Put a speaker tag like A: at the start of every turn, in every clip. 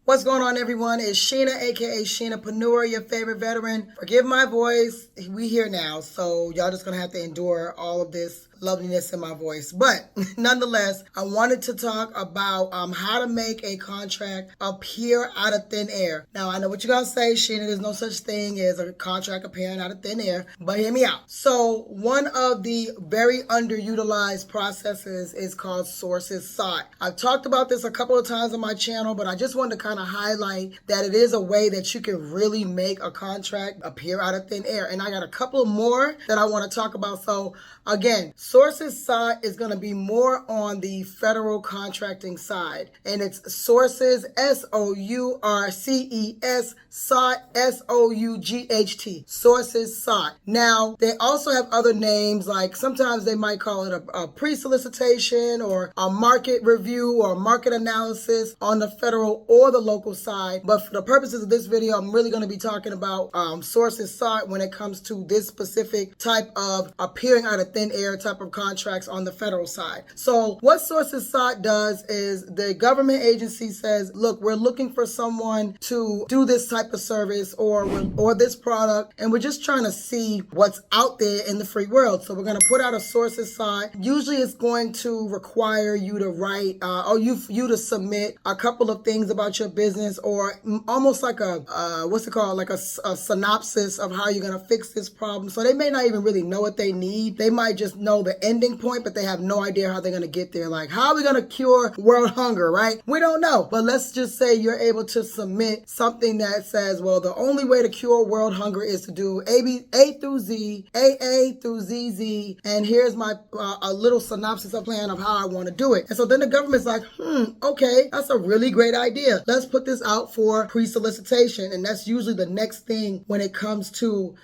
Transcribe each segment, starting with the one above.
A: What's going on, everyone? It's Sheena, aka Sheenapreneur, your favorite veteran. Forgive my voice. We here now, so y'all just gonna have to endure all of this loveliness in my voice. But nonetheless, I wanted to talk about how to make a contract appear out of thin air. Now, I know what you're gonna say, Sheena, there's no such thing as a contract appearing out of thin air, but hear me out. So one of the very underutilized processes is called sources sought. I've talked about this a couple of times on my channel, but I just wanted to kind of highlight that it is a way that you can really make a contract appear out of thin air. And I got a couple more that I want to talk about. So again, sources sought is going to be more on the federal contracting side, and it's sources, S-O-U-R-C-E-S, sought, S-O-U-G-H-T, sources sought. Now, they also have other names, like sometimes they might call it a pre-solicitation or a market review or market analysis on the federal or the local side. But for the purposes of this video, I'm really going to be talking about sources sought when it comes to this specific type of appearing out of thin air type of contracts on the federal side. So what sources sought does is the government agency says, look, we're looking for someone to do this type of service or this product, and we're just trying to see what's out there in the free world. So we're going to put out a sources sought. Usually it's going to require you to write or you to submit a couple of things about your business, or almost like a what's it called, like a synopsis of how you're going to fix this problem. So they may not even really know what they need. They might just know the ending point, but they have no idea how they're going to get there. Like, how are we going to cure world hunger, right? We don't know. But let's just say you're able to submit something that says, well, the only way to cure world hunger is to do A through Z, AA through ZZ, and here's my a little synopsis of plan of how I want to do it. And so then the government's like, okay, that's a really great idea. Let's put this out for pre-solicitation. And that's usually the next thing when it comes to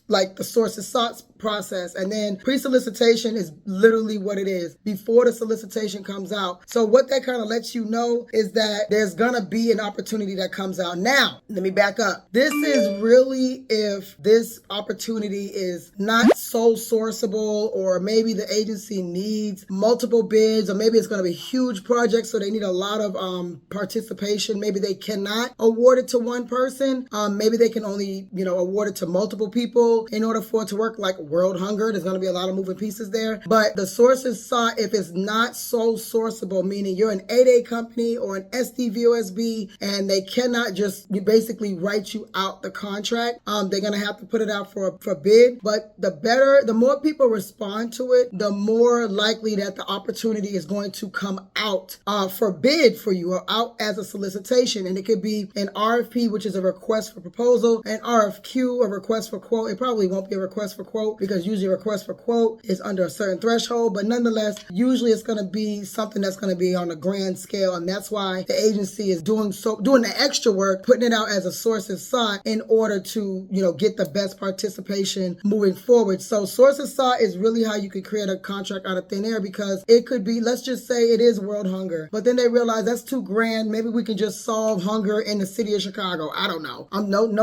A: like the sources sought process. And then pre-solicitation is literally what it is before the solicitation comes out. So what that kind of lets you know is that there's gonna be an opportunity that comes out. Now, let me back up. This is really if this opportunity is not sole sourceable, or maybe the agency needs multiple bids, or maybe it's gonna be a huge project, so they need a lot of participation. Maybe they cannot award it to one person. Maybe they can only, award it to multiple people in order for it to work, like world hunger. There's going to be a lot of moving pieces there. But the sources sought, if it's not sole sourceable, meaning you're an 8A company or an SDVOSB, and they cannot just basically write you out the contract, they're going to have to put it out for bid. But the more people respond to it, the more likely that the opportunity is going to come out for bid for you, or out as a solicitation. And it could be an RFP, which is a request for proposal, an RFQ, a request for quote. It probably won't be a request for quote, because usually a request for quote is under a certain threshold, but nonetheless, usually it's going to be something that's going to be on a grand scale, and that's why the agency is doing the extra work, putting it out as a sources sought in order to, get the best participation moving forward. So sources sought is really how you could create a contract out of thin air, because it could be, let's just say it is world hunger, but then they realize that's too grand. Maybe we can just solve hunger in the city of Chicago. I don't know.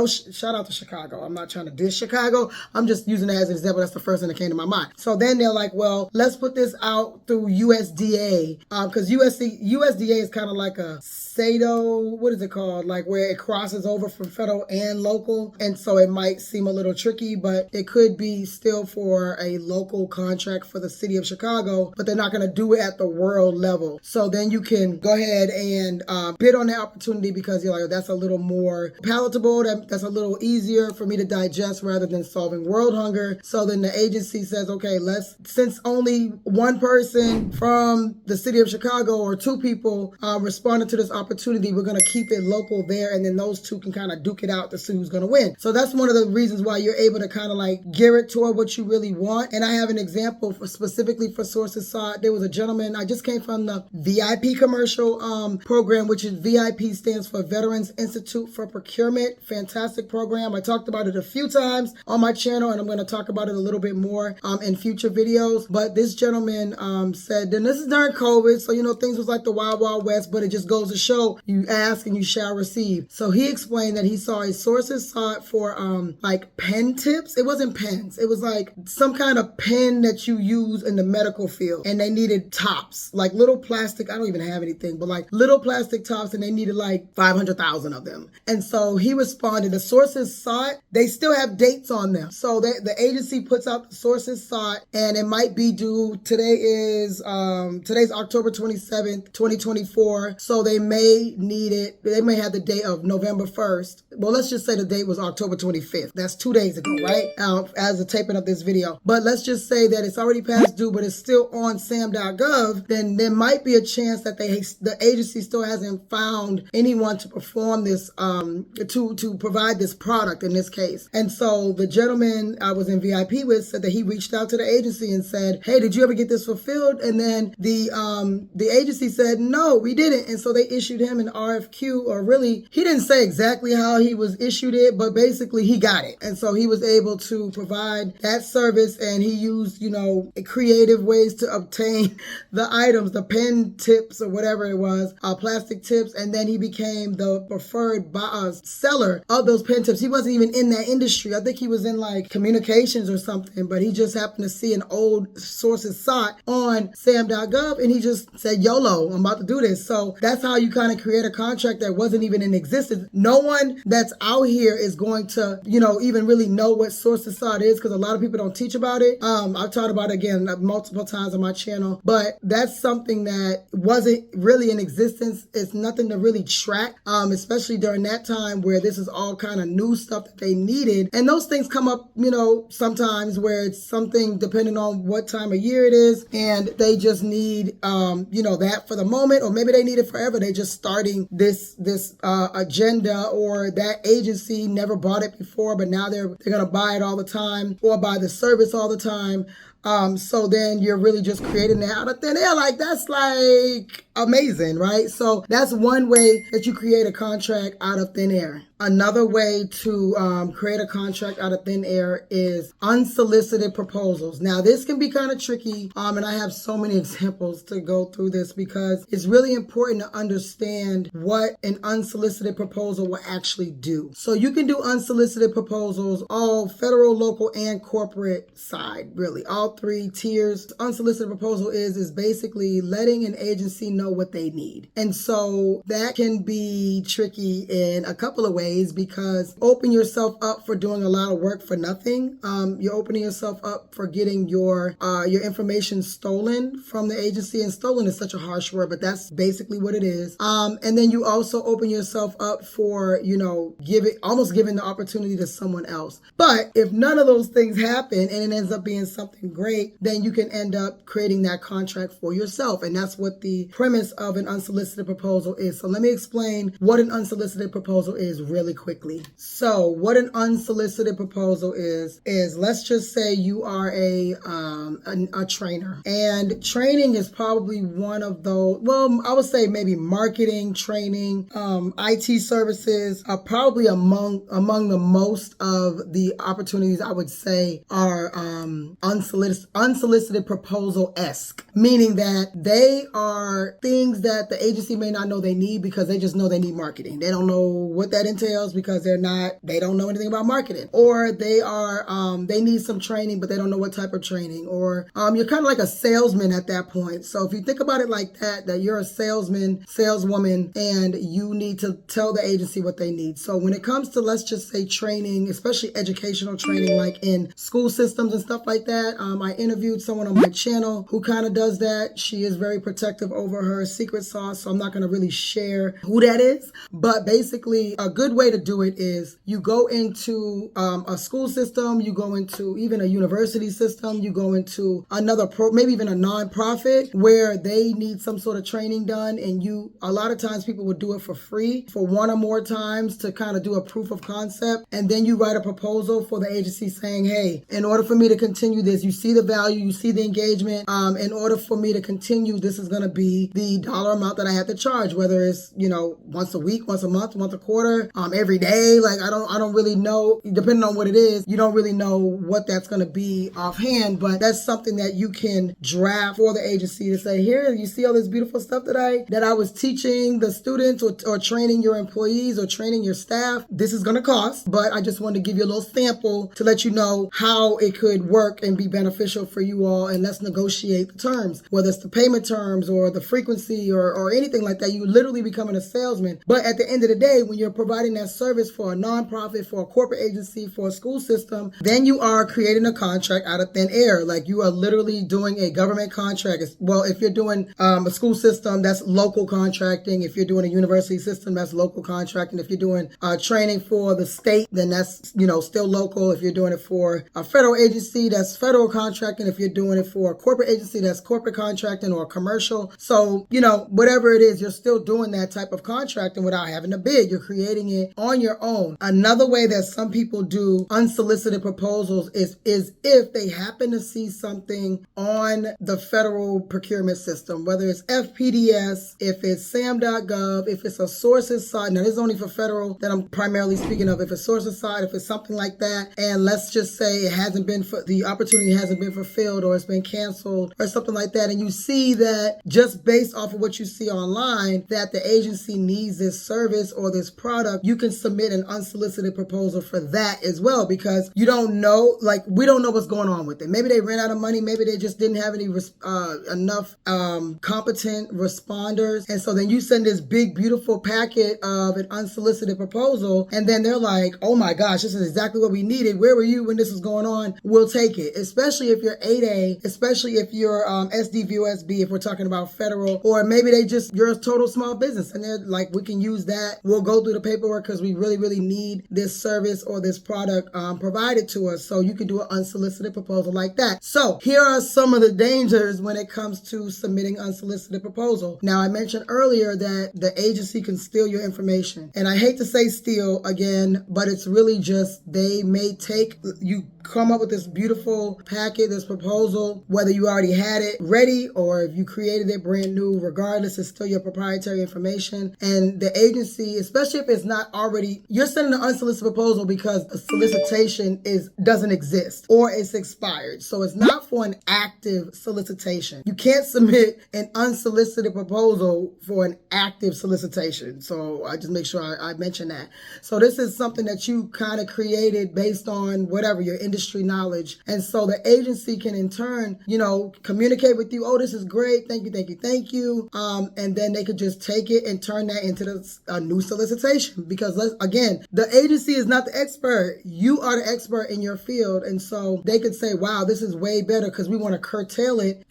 A: Shout out to Chicago. I'm not trying to diss Chicago. I'm just using that as an example. That's the first thing that came to my mind. So then they're like, well, let's put this out through USDA, because USDA is kind of like a SATO, what is it called? Like where it crosses over from federal and local. And so it might seem a little tricky, but it could be still for a local contract for the city of Chicago, but they're not going to do it at the world level. So then you can go ahead and bid on that opportunity, because you're like, that's a little more palatable. That's a little easier for me to digest rather than solving world hunger. So then the agency says, okay, since only one person from the city of Chicago or two people responded to this opportunity, we're going to keep it local there, and then those two can kind of duke it out to see who's going to win. So that's one of the reasons why you're able to kind of like gear it toward what you really want. And I have an example specifically for sources sought. There was a gentleman, I just came from the VIP commercial program, which is VIP stands for Veterans Institute for Procurement. Fantastic program. I talked about it a few times on my channel, and I'm going to talk about about it a little bit more in future videos. But this gentleman said, then this is during COVID, so things was like the Wild Wild West, but it just goes to show you ask and you shall receive. So he explained that he saw his sources sought for like pen tips. It wasn't pens. It was like some kind of pen that you use in the medical field, and they needed tops, like little plastic. I don't even have anything, but like little plastic tops, and they needed like 500,000 of them. And so he responded, the sources sought, they still have dates on them. So the agency puts out the sources sought, and it might be due. Today's October 27th, 2024. So they may need it. They may have the date of November 1st. Well, let's just say the date was October 25th. That's 2 days ago, right? As the taping of this video. But let's just say that it's already past due, but it's still on SAM.gov. Then there might be a chance that the agency still hasn't found anyone to perform this, to provide this product in this case. And so the gentleman I was in VIP with said that he reached out to the agency and said, hey, did you ever get this fulfilled? And then the agency said, no, we didn't. And so they issued him an RFQ, or really, he didn't say exactly how he was issued it, but basically he got it. And so he was able to provide that service, and he used, creative ways to obtain the items, the pen tips or whatever it was, plastic tips. And then he became the preferred seller of those pen tips. He wasn't even in that industry. I think he was in like communications or something, but he just happened to see an old sources sought on SAM.gov, and he just said, YOLO, I'm about to do this. So that's how you kind of create a contract that wasn't even in existence. No one that's out here is going to, even really know what sources sought is, because a lot of people don't teach about it. I've talked about it again multiple times on my channel, but that's something that wasn't really in existence. It's nothing to really track, especially during that time where this is all kind of new stuff that they needed. And those things come up, sometimes where it's something depending on what time of year it is, and they just need, that for the moment, or maybe they need it forever. They just starting this agenda, or that agency never bought it before, but now they're going to buy it all the time, or buy the service all the time. So then you're really just creating that out of thin air. Like, that's like amazing, right? So that's one way that you create a contract out of thin air. Another way to create a contract out of thin air is unsolicited proposals. Now, this can be kind of tricky, and I have so many examples to go through this, because it's really important to understand what an unsolicited proposal will actually do. So you can do unsolicited proposals all federal, local, and corporate side, really, all three tiers. Unsolicited proposal is basically letting an agency know what they need. And so that can be tricky in a couple of ways, because open yourself up for doing a lot of work for nothing. You're opening yourself up for getting your information stolen from the agency, and stolen is such a harsh word, but that's basically what it is. And then you also open yourself up for, almost giving the opportunity to someone else. But if none of those things happen and it ends up being something great, then you can end up creating that contract for yourself. And that's what the premise of an unsolicited proposal is. So let me explain what an unsolicited proposal is really quickly. So what an unsolicited proposal is let's just say you are a trainer, and training is probably one of those, well, I would say maybe marketing, training, IT services are probably among the most of the opportunities I would say are unsolicited proposal-esque, meaning that they are things that the agency may not know they need, because they just know they need marketing. They don't know what that entails, because they don't know anything about marketing, or they need some training, but they don't know what type of training, or you're kind of like a salesman at that point. So if you think about it like that you're a salesman, saleswoman, and you need to tell the agency what they need. So when it comes to, let's just say, training, especially educational training, like in school systems and stuff like that, I interviewed someone on my channel who kind of does that. She is very protective over her secret sauce, so I'm not going to really share who that is. But basically, a good way to do it is you go into a school system, you go into even a university system, you go into another maybe even a nonprofit where they need some sort of training done, and a lot of times people would do it for free for one or more times to kind of do a proof of concept, and then you write a proposal for the agency saying, hey, in order for me to continue this, you see the value, you see the engagement, in order for me to continue, this is going to be the dollar amount that I had to charge, whether it's, once a week, once a month, once a quarter, every day. Like I don't really know, depending on what it is, you don't really know what that's going to be offhand, but that's something that you can draft for the agency to say, here, you see all this beautiful stuff that I was teaching the students or training your employees or training your staff. This is going to cost, but I just wanted to give you a little sample to let you know how it could work and be beneficial for you all, and let's negotiate the terms, whether it's the payment terms or the frequency or anything like that. You literally becoming a salesman. But at the end of the day, when you're providing that service for a nonprofit, for a corporate agency, for a school system, then you are creating a contract out of thin air. Like you are literally doing a government contract. Well, if you're doing a school system, that's local contracting. If you're doing a university system, that's local contracting. If you're doing training for the state, then that's, still local. If you're doing it for a federal agency, that's federal contracting. If you're doing it for a corporate agency, that's corporate contracting or commercial. So, whatever it is, you're still doing that type of contracting without having to bid. You're creating it on your own. Another way that some people do unsolicited proposals is if they happen to see something on the federal procurement system, whether it's FPDS, if it's SAM.gov, if it's a sources side. Now, this is only for federal that I'm primarily speaking of. If it's sources side, if it's something like that, and let's just say the opportunity hasn't been fulfilled or it's been canceled or something like that, and you see that just based off of what you see online that the agency needs this service or this product, you can submit an unsolicited proposal for that as well, because you don't know, like we don't know what's going on with it. Maybe they ran out of money, maybe they just didn't have any enough competent responders, and so then you send this big beautiful packet of an unsolicited proposal, and then they're like, oh my gosh, this is exactly what we needed. Where were you when this was going on? We'll take it. Especially if you're 8A, especially if you're SDVOSB, if we're talking about federal, or maybe you're a total small business and they're like, we can use that. We'll go through the paperwork because we really, really need this service or this product provided to us. So you can do an unsolicited proposal like that. So here are some of the dangers when it comes to submitting unsolicited proposal. Now, I mentioned earlier that the agency can steal your information. And I hate to say steal again, but it's really just they may you come up with this beautiful packet, this proposal, whether you already had it ready or if you created it brand new, regardless, it's still your proprietary information. And the agency, especially if it's not already, you're sending an unsolicited proposal because a solicitation doesn't exist or it's expired. So it's not for an active solicitation. You can't submit an unsolicited proposal for an active solicitation. So I just make sure I mention that. So this is something that you kind of created based on whatever your industry knowledge. And so the agency can in turn, communicate with you. Oh, this is great. Thank you, thank you, thank you. And then they could just take it and turn that into a new solicitation, because again, the agency is not the expert. You are the expert in your field. And so they could say, wow, this is way better because we want to curtail it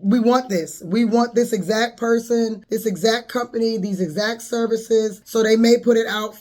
A: we want this. We want this exact person, this exact company, these exact services. So they may put it out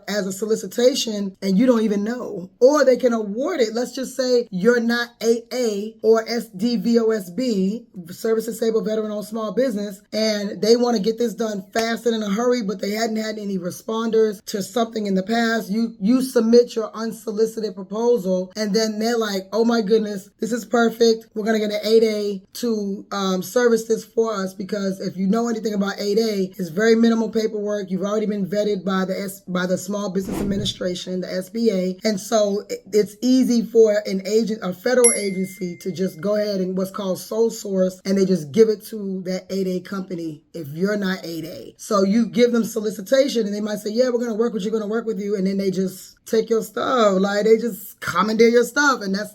A: as a solicitation and you don't even know. Or they can award it. Let's just say you're not 8A or SDVOSB, Service Disabled Veteran Owned Small Business, and they want to get this done fast and in a hurry, but they hadn't had any responders to something in the past. You submit your unsolicited proposal, and then they're like, oh my goodness, this is perfect. We're going to get an 8A to service this for us, because if you know anything about 8A, it's very minimal paperwork. You've already been vetted by the Small Business Administration, the SBA, and so it's easy for a federal agency to just go ahead and what's called sole source, and they just give it to that 8A company if you're not 8A. So you give them solicitation and they might say, yeah, we're going to work with you, going to work with you, and then they just take your stuff. Like they just commandeer your stuff, and that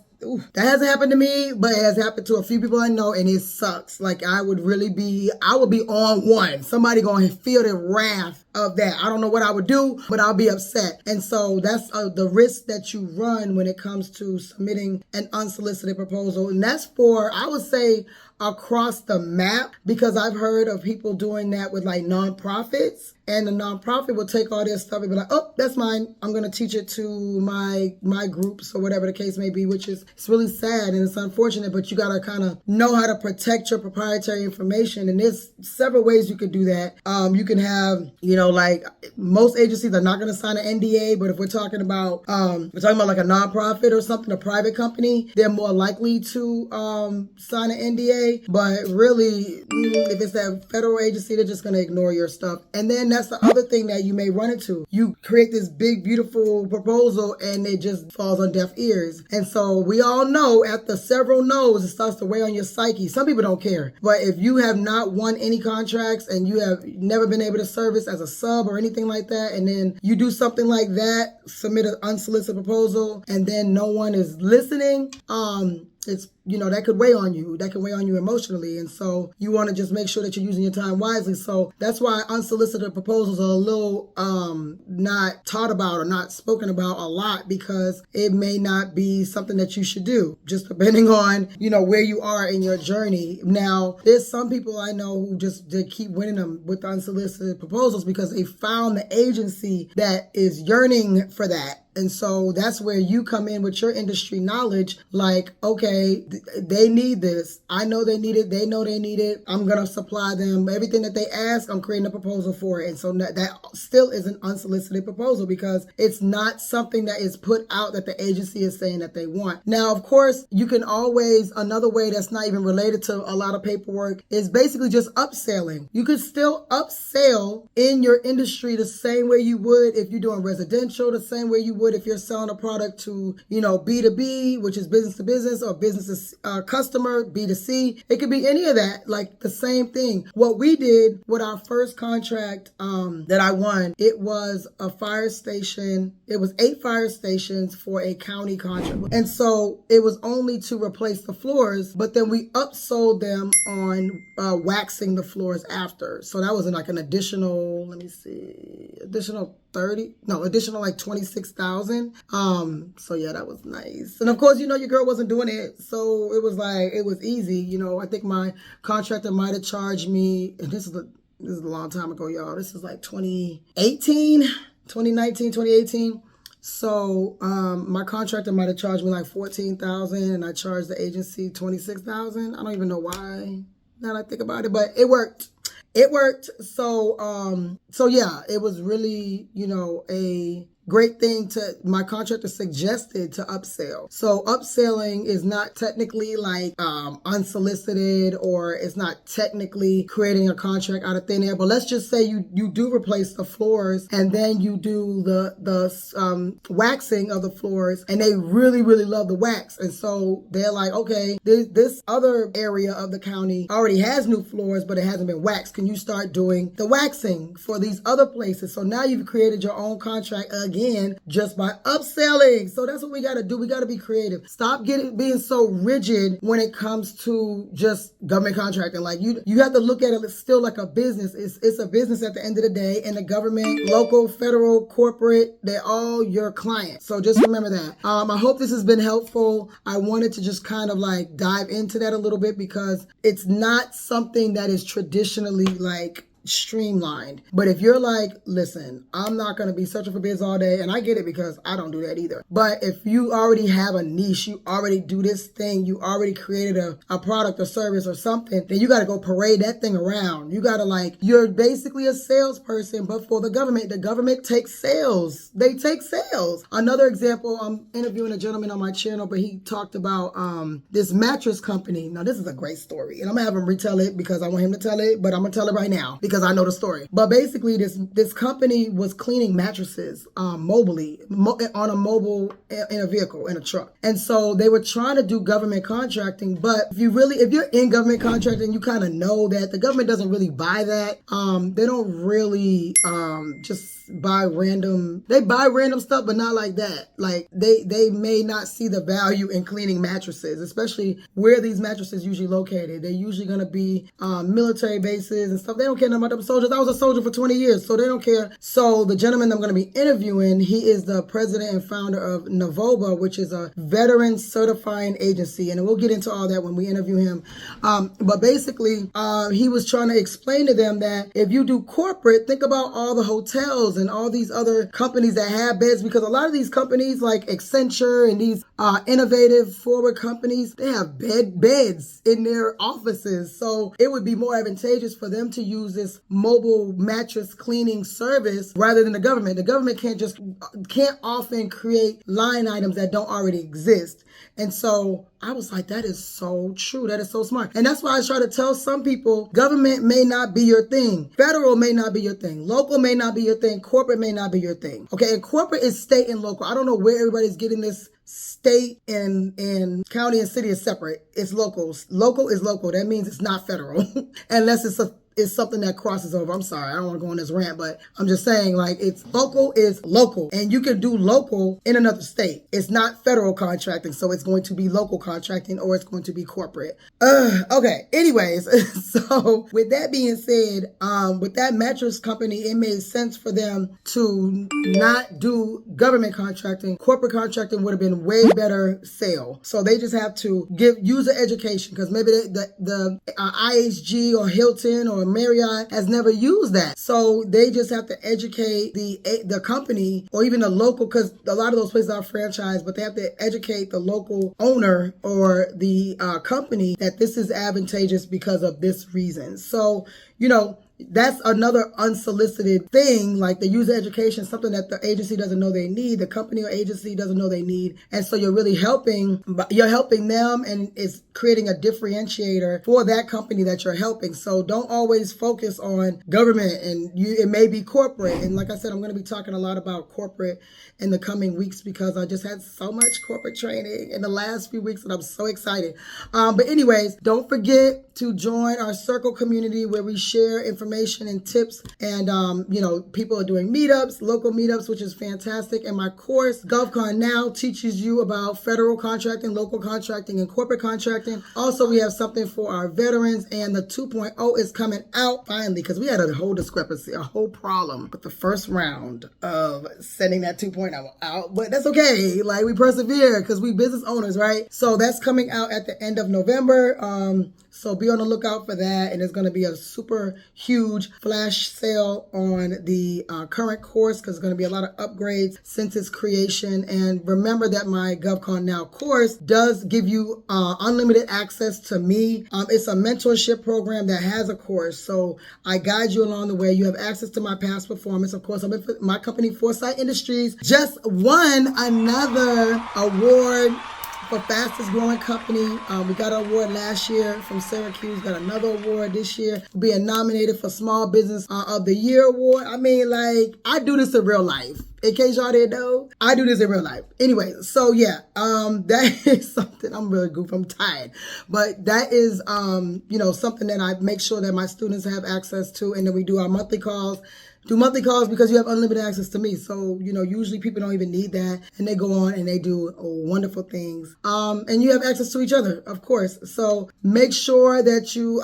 A: hasn't happened to me, but it has happened to a few people I know, and it sucks. Like I would be on one. Somebody going to feel the wrath of that. I don't know what I would do, but I'll be upset. And so that's the risk that you run when it comes to submitting an unsolicited proposal. And that's for, I would say, across the map, because I've heard of people doing that with like nonprofits, and the nonprofit will take all their stuff and be like, oh, that's mine. I'm going to teach it to my groups or whatever the case may be, which is, it's really sad and it's unfortunate, but you got to kind of know how to protect your proprietary information. And there's several ways you could do that. You can have, like most agencies are not going to sign an NDA, but if we're talking about like a nonprofit or something, a private company, they're more likely to sign an NDA. But really, if it's that federal agency, they're just going to ignore your stuff. And then that's the other thing that you may run into. You create this big, beautiful proposal and it just falls on deaf ears. And so we all know after several no's, it starts to weigh on your psyche. Some people don't care. But if you have not won any contracts and you have never been able to service as a sub or anything like that, and then you do something like that, submit an unsolicited proposal, and then no one is listening, it's, that could weigh on you. That can weigh on you emotionally. And so you want to just make sure that you're using your time wisely. So that's why unsolicited proposals are a little not taught about or not spoken about a lot, because it may not be something that you should do, just depending on, where you are in your journey. Now, there's some people I know who they keep winning them with unsolicited proposals because they found the agency that is yearning for that. And so that's where you come in with your industry knowledge, like, okay, they need this. I know they need it. They know they need it. I'm going to supply them everything that they ask. I'm creating a proposal for it. And so that still is an unsolicited proposal because it's not something that is put out that the agency is saying that they want. Now, of course, you can always, another way that's not even related to a lot of paperwork is basically just upselling. You could still upsell in your industry the same way you would if you're doing residential, the same way you would if you're selling a product to, B2B, which is business to business, or business to customer, B2C. It could be any of that, like the same thing. What we did with our first contract that I won, it was a fire station. It was 8 fire stations for a county contract. And so it was only to replace the floors, but then we upsold them on waxing the floors after. So that was like an additional, additional like 26,000. So yeah, that was nice. And of course, your girl wasn't doing it. So it was easy. I think my contractor might have charged me, and this is a long time ago, y'all. This is like 2019, 2018. So my contractor might have charged me like 14,000 and I charged the agency 26,000. I don't even know why now that I think about it, but it worked. So yeah, it was really, a great thing my contractor suggested to upsell. So upselling is not technically like unsolicited, or it's not technically creating a contract out of thin air. But let's just say you do replace the floors and then you do the waxing of the floors, and they really, really love the wax. And so they're like, okay, this other area of the county already has new floors, but it hasn't been waxed. Can you start doing the waxing for these other places? So now you've created your own contract again just by upselling. So that's what we got to do. We got to be creative. Stop being so rigid when it comes to just government contracting. Like you have to look at it still like a business. It's a business at the end of the day, and the government, local, federal, corporate, they're all your clients. So just remember that. I hope this has been helpful. I wanted to just kind of like dive into that a little bit because it's not something that is traditionally like streamlined. But if you're like, listen, I'm not going to be searching for bids all day, and I get it because I don't do that either. But if you already have a niche, you already do this thing, you already created a product or service or something, then you got to go parade that thing around. You got to you're basically a salesperson, but for the government takes sales. They take sales. Another example, I'm interviewing a gentleman on my channel, but he talked about this mattress company. Now, this is a great story, and I'm going to have him retell it because I want him to tell it, but I'm going to tell it right now because I know the story. But basically, this company was cleaning mattresses mobily, on a mobile, in a vehicle, in a truck. And so they were trying to do government contracting, but if you're in government contracting, you kind of know that the government doesn't really buy that. They don't really just buy random stuff, but not like that. Like they may not see the value in cleaning mattresses, especially where these mattresses usually located. They're usually going to be military bases and stuff. They don't care about them soldiers. I was a soldier for 20 years, so they don't care. So the gentleman I'm going to be interviewing, he is the president and founder of Navoba, which is a veteran certifying agency. And we'll get into all that when we interview him. But basically, he was trying to explain to them that if you do corporate, think about all the hotels and all these other companies that have beds, because a lot of these companies like Accenture and these innovative forward companies, they have beds in their offices. So it would be more advantageous for them to use this mobile mattress cleaning service rather than the government. The government can't often create line items that don't already exist. And so I was like, that is so true. That is so smart. And that's why I try to tell some people, government may not be your thing. Federal may not be your thing. Local may not be your thing. Corporate may not be your thing. Okay, and corporate is state and local. I don't know where everybody's getting this. State and county and city is separate. It's local. Local is local. That means it's not federal unless it's something that crosses over. I'm sorry, I don't want to go on this rant, but I'm just saying, like, it's local is local, and you can do local in another state. It's not federal contracting, so it's going to be local contracting or it's going to be corporate. Okay. Anyways, so with that being said, with that mattress company, it made sense for them to not do government contracting. Corporate contracting would have been way better sale. So they just have to give user education, because maybe the IHG or Hilton or Marriott has never used that. So they just have to educate the company or even the local, because a lot of those places are franchised, but they have to educate the local owner or the company that this is advantageous because of this reason. So, that's another unsolicited thing, like the user education, something that the agency doesn't know they need, the company or agency doesn't know they need. And so you're really helping them, and it's creating a differentiator for that company that you're helping. So don't always focus on government, and it may be corporate. And like I said, I'm going to be talking a lot about corporate in the coming weeks because I just had so much corporate training in the last few weeks and I'm so excited. But anyways, don't forget to join our circle community where we share information and tips, and people are doing meetups, local meetups, which is fantastic. And my course, GovConNOW, teaches you about federal contracting, local contracting, and corporate contracting. Also, we have something for our veterans, and the 2.0 is coming out finally, because we had a whole discrepancy, a whole problem with the first round of sending that 2.0 out, but that's okay. Like, we persevere because we business owners, right? So that's coming out at the end of November. So be on the lookout for that. And it's going to be a super huge flash sale on the current course, because it's going to be a lot of upgrades since its creation. And remember that my GovConNOW course does give you unlimited access to me. It's a mentorship program that has a course. So I guide you along the way. You have access to my past performance. Of course, my company, Foresight Industries, just won another award for fastest growing company. We got an award last year from Syracuse, got another award this year, being nominated for Small Business of the Year award. I mean, like, I do this in real life. In case y'all didn't know, I do this in real life. Anyway, so yeah, that is something. I'm really goofy, I'm tired. But that is, something that I make sure that my students have access to. And then we do our monthly calls. Do monthly calls because you have unlimited access to me. So, usually people don't even need that, and they go on and they do wonderful things. And you have access to each other, of course. So make sure that you,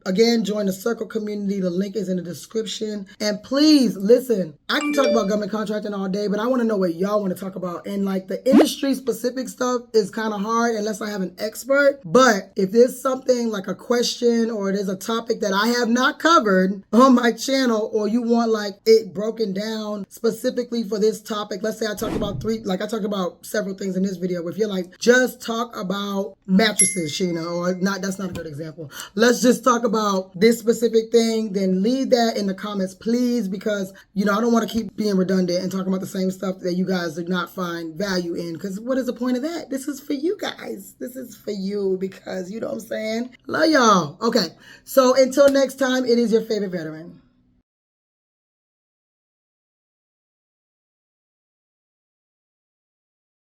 A: again, join the Circle community. The link is in the description. And please listen, I can talk about government contracting all day, but I want to know what y'all want to talk about. And like the industry specific stuff is kind of hard unless I have an expert. But if there's something like a question or there's a topic that I have not covered on my channel, or you want like it broken down specifically for this topic. Let's say I talked about I talked about several things in this video. If you're like, just talk about mattresses, Sheena, or not, that's not a good example. Let's just talk about this specific thing, then leave that in the comments, please, because, I don't want to keep being redundant and talking about the same stuff that you guys do not find value in, because what is the point of that? This is for you guys. This is for you, because you know what I'm saying? Love y'all. Okay. So until next time, it is your favorite veteran.